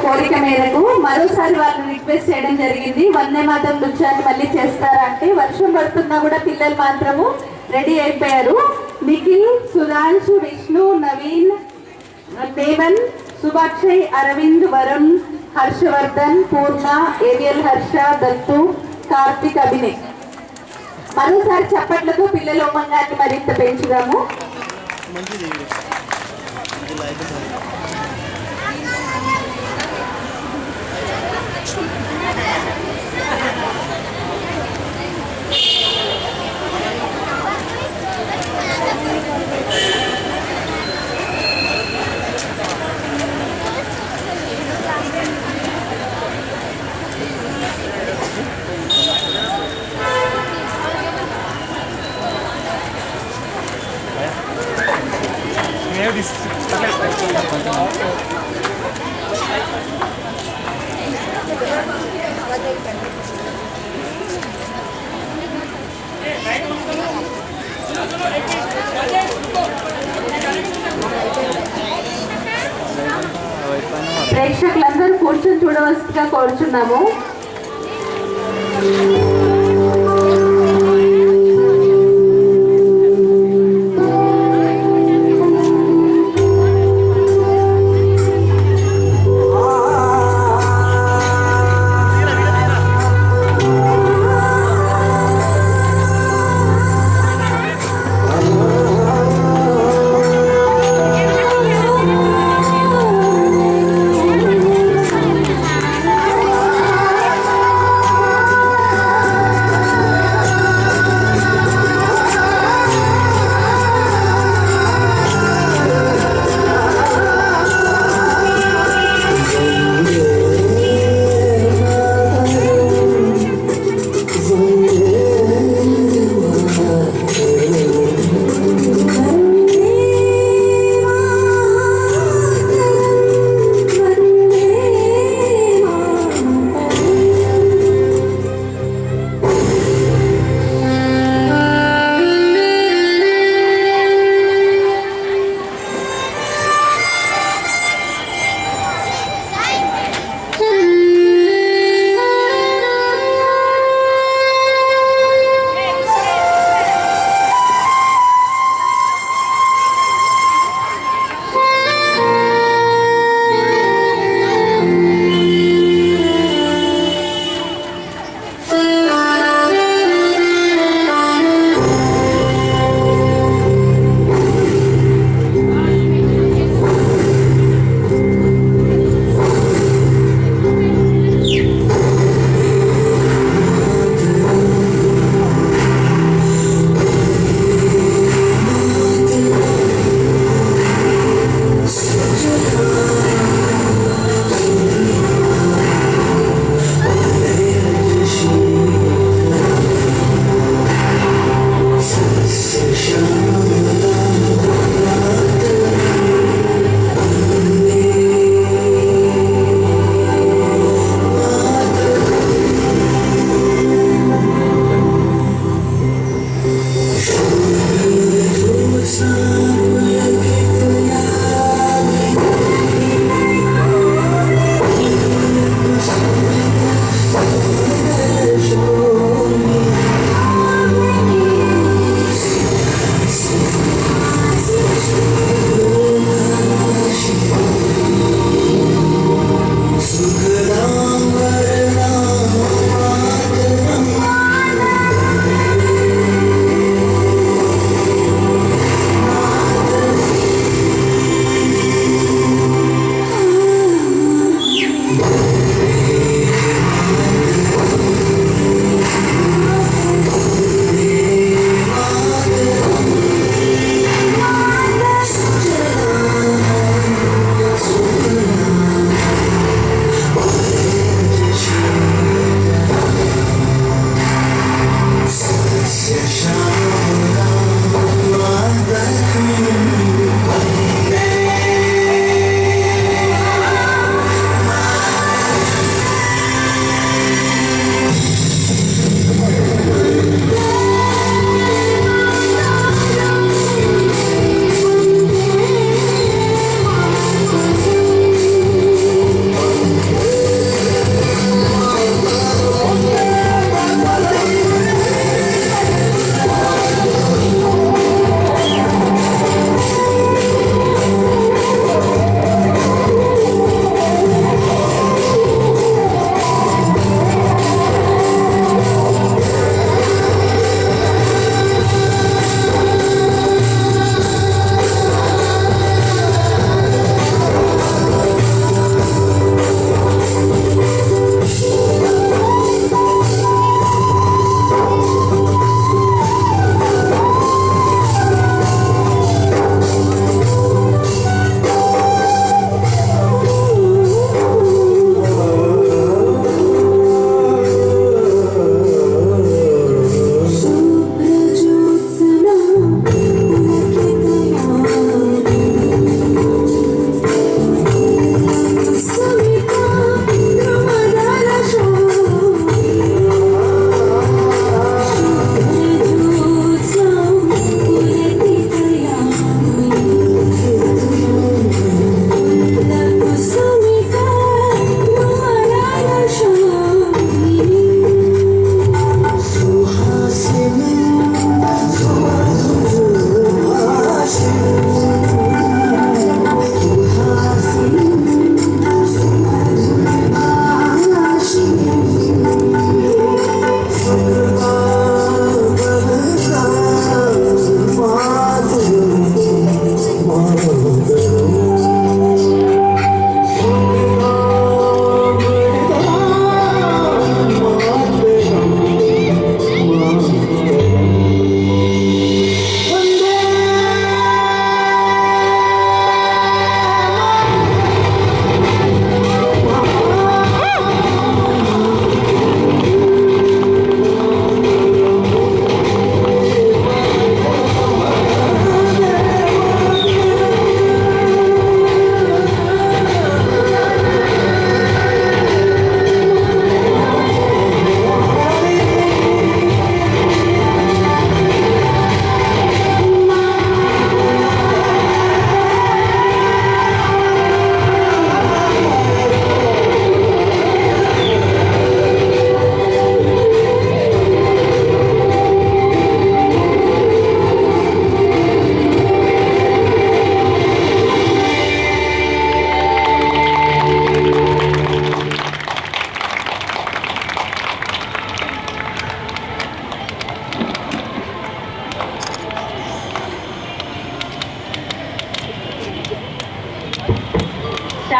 కోరిక మేరకు మరోసారి వాళ్ళని రిక్వెస్ట్ చేయడం జరిగింది. వందే మాతరం నృత్యాన్ని మళ్ళీ చేస్తారా అంటే వర్షం పడుతున్నా కూడా పిల్లలు మాత్రము రెడీ అయిపోయారు. నిఖిల్, సుధాంశు, విష్ణు, నవీన్, దేవన్, సుభాక్షయ్, అరవింద్, వరుణ్, హర్షవర్ధన్, పూర్ణ, ఏవిఎల్, హర్ష, దత్తు, కార్తిక్, అభినయ్. మరోసారి చప్పట్లతో పిల్లల ఉమంగాన్ని మరింత పెంచుదాము. ప్రేక్షకులందరూ కూర్చొని చూడవలసిందిగా కోరుచున్నాము.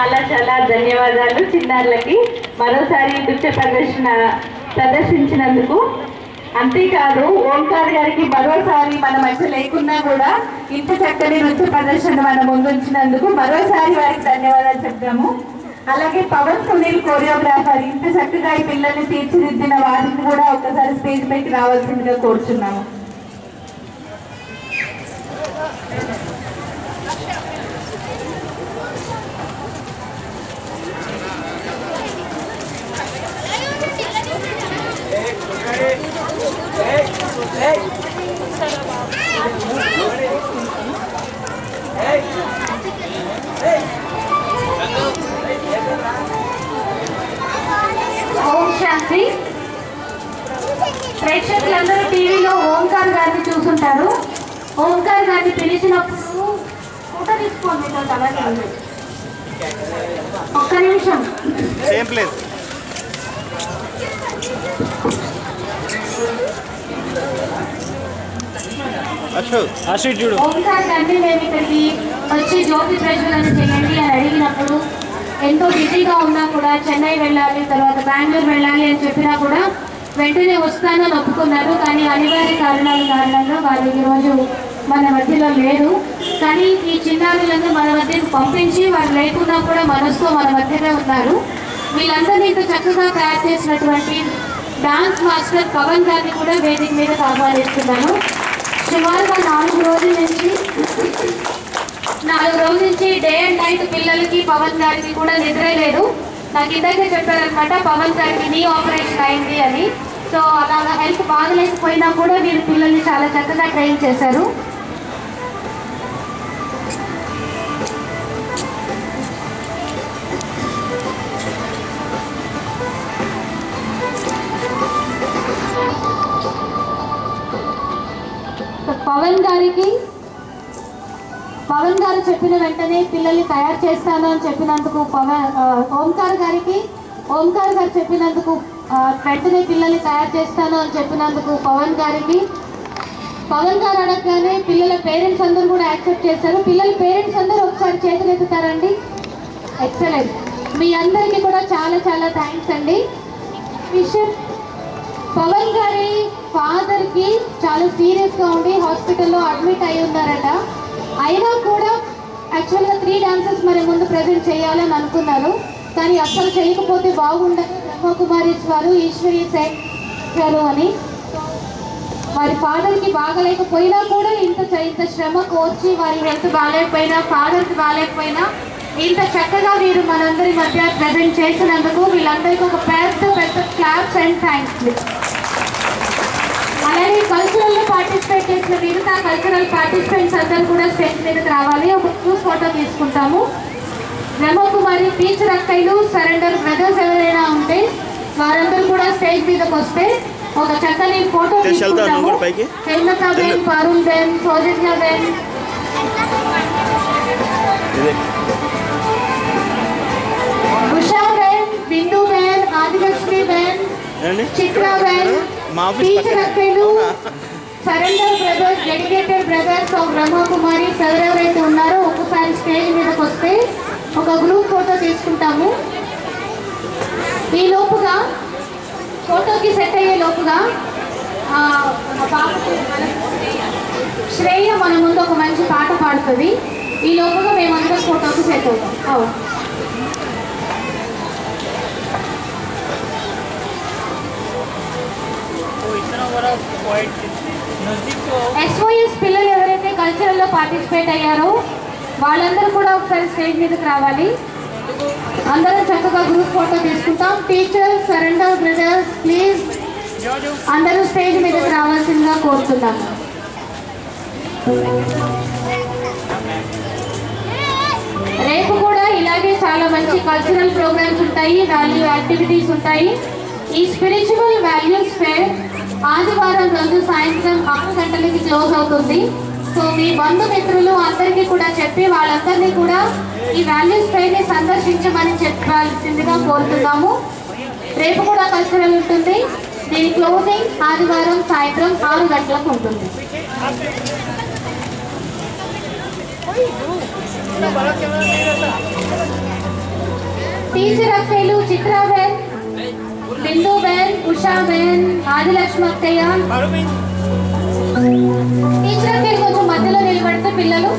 చాలా చాలా ధన్యవాదాలు చిన్నారులకి మరోసారి నృత్య ప్రదర్శించినందుకు. అంతేకాదు ఓంకార్ గారికి మరోసారి మన మధ్య లేకున్నా కూడా ఇంత చక్కని నృత్య ప్రదర్శన మన ముందుంచినందుకు మరోసారి వారికి ధన్యవాదాలు చెప్తాము. అలాగే పవన్ సునీల్ కోరియోగ్రాఫర్ ఇంత చక్కగా ఈ పిల్లల్ని తీర్చిదిద్దిన వారిని కూడా ఒకసారి స్టేజ్ పైకి రావాల్సిందిగా కోరుచున్నాము. ఓం శాంతి. ప్రేక్షకులందరూ టీవీలో ఓంకార్ గారిని చూసుంటారు. ఓంకార్ గారిని పిలిచినప్పుడు ఫోటో తీసుకోండి. ఒక్క నిమిషం. ఓంకార్ గారిని మేము ఇక్కడికి వచ్చి జ్యోతి ప్రజ్వలన చేయండి అని అడిగినప్పుడు ఎంతో బిజీగా ఉన్నా కూడా చెన్నై వెళ్ళాలి, తర్వాత బెంగళూరు వెళ్ళాలి అని చెప్పినా కూడా వెంటనే వస్తానని ఒప్పుకున్నారు. కానీ అనివార్య కారణంగా వారు ఈరోజు మన మధ్యలో లేరు. కానీ ఈ చిన్నారులందరూ మన మధ్యకు పంపించి వారు లేకున్నా కూడా మనసుతో మన మధ్యనే ఉన్నారు. వీళ్ళందరినీ ఇంత చక్కగా తయారు చేసినటువంటి డాన్స్ మాస్టర్ పవన్ గారిని కూడా వేదిక మీద ఆహ్వానిస్తున్నాను. సుమారుగా 4 రోజుల నుంచి డే అండ్ నైట్ పిల్లలకి పవన్ గారికి కూడా నిద్రే లేదు. నాకు ఇందాకే చెప్పారనమాట, పవన్ గారికి నీ ఆపరేషన్ అయింది అని. సో అలాగా హెల్త్ బాగలేకపోయినా కూడా వీరు పిల్లల్ని చాలా చక్కగా ట్రైన్ చేశారు. పవన్ గారు చెప్పిన వెంటనే పిల్లల్ని తయారు చేస్తాను అని చెప్పినందుకు ఓంకార్ గారు చెప్పినందుకు వెంటనే పిల్లల్ని తయారు చేస్తాను అని చెప్పినందుకు పవన్ గారు అడగగానే పిల్లల పేరెంట్స్ అందరూ కూడా యాక్సెప్ట్ చేశారు. పిల్లల పేరెంట్స్ అందరూ ఒకసారి చేతులు ఎత్తుతారండి. ఎక్సలెంట్. మీ అందరికీ కూడా చాలా చాలా థ్యాంక్స్ అండి. విషయం పవన్ గారి ఫాదర్కి చాలా సీరియస్గా ఉండి హాస్పిటల్లో అడ్మిట్ అయి ఉన్నారట. అయినా కూడా యాక్చువల్గా 3 డాన్సెస్ మరి ముందు ప్రజెంట్ చేయాలని అనుకున్నారు. కానీ అసలు చేయకపోతే బాగుండదు బ్రహ్మకుమారీస్ వారు, ఈశ్వరి గారు అని. వారి ఫాదర్కి బాగలేకపోయినా కూడా ఇంత శ్రమ కోర్చి వారి హెల్త్ బాగాలేకపోయినా, ఫాదర్కి బాగాలేకపోయినా ఇంత చక్కగా వీరు మనందరి మధ్య ప్రజెంట్ చేసినందుకు వీళ్ళందరికీ ఒక పెద్ద క్లాప్స్ అండ్ థ్యాంక్స్. అలాగే కల్చరల్లో పార్టిసిపేట్ చేసిన మిగతా కల్చరల్ పార్టిసిపెంట్స్ అందరూ కూడా స్టేజ్ మీదకి రావాలి. ఒక గ్రూప్ ఫోటో తీసుకుంటాము. బ్రహ్మకుమారి టీచర్ అక్కయ్యలు, సరెండర్ బ్రదర్స్ ఎవరైనా ఉంటే వారందరూ కూడా స్టేజ్ మీదకి వస్తే ఒక చక్కని ఫోటో తీసుకుంటాము. హేమలతా బెన్, పరుణ్ బెన్, సౌజన్య బెన్, ఉషా బెన్, బిందు బెన్, ఆదిలక్ష్మి బెన్, చిత్రా బెన్, టీచర్ అక్కయ్యలు, surrender brothers, dedicated brothers of Brahmakumari ఎవరెవరైతే ఉన్నారో ఒకసారి స్టేజ్ మీదకి వస్తే ఒక గ్రూప్ ఫోటో తీసుకుంటాము. ఈ లోపుగా ఫోటోకి సెట్ అయ్యే లోపుగా శ్రేయ మన ముందు ఒక మంచి పాట పాడుతుంది. ఈ లోపుగా మేమందరం ఫోటోకి సెట్ అవుతాం. SOS పిల్లలు ఎవరైతే కల్చరల్లో పార్టిసిపేట్ అయ్యారో వాళ్ళందరూ కూడా ఒకసారి స్టేజ్ మీదకి రావాలి. అందరం చక్కగా గ్రూప్ ఫోటో తీసుకుంటాం. టీచర్స్, సరెండర్ బ్రదర్స్, ప్లీజ్ అందరూ స్టేజ్ మీదకి రావాల్సిందిగా కోరుతున్నాం. రేపు కూడా ఇలాగే చాలా మంచి కల్చరల్ ప్రోగ్రామ్స్ ఉంటాయి, వాల్యూ యాక్టివిటీస్ ఉంటాయి. ఈ స్పిరిచువల్ వాల్యూస్ ఫేర్ ఆదివారం రోజు సాయంత్రం 6 గంటలకి క్లోజ్ అవుతుంది. సో మీ బంధుమిత్రులు అందరికీ కూడా చెప్పి వాళ్ళందరినీ కూడా ఈ వాల్యూస్ ఫెయిర్ని సందర్శించమని చెప్పాల్సిందిగా కోరుతున్నాము. రేపు కూడా కల్చరల్ ఉంటుంది. దీని క్లోజింగ్ ఆదివారం సాయంత్రం 6 గంటలకు ఉంటుంది. टीचर अक्केलू चित्रा बहन, बिंदु बहन, उषा बहन, ఆదిలక్ష్మి అక్కయ్య. టీచర్ అక్కయ్యలు కొంచెం మధ్యలో నిలబడితే పిల్లలు.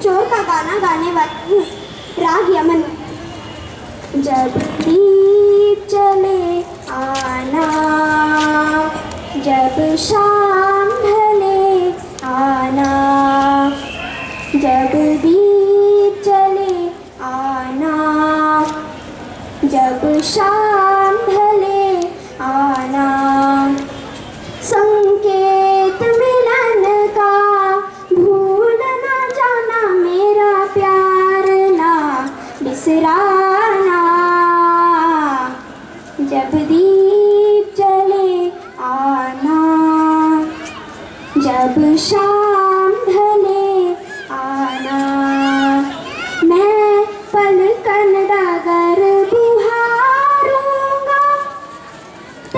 चोर का गाना गाने वाली हूँ। राग यमन। जब दीप चले आना, जब शाम ढले आना, जब दीप चले आना, जब शाम ढले आना, संकेत मिलन का भूल न जाना, मेरा प्यार ना बिसराना। जब दीप जले आना, जब शाम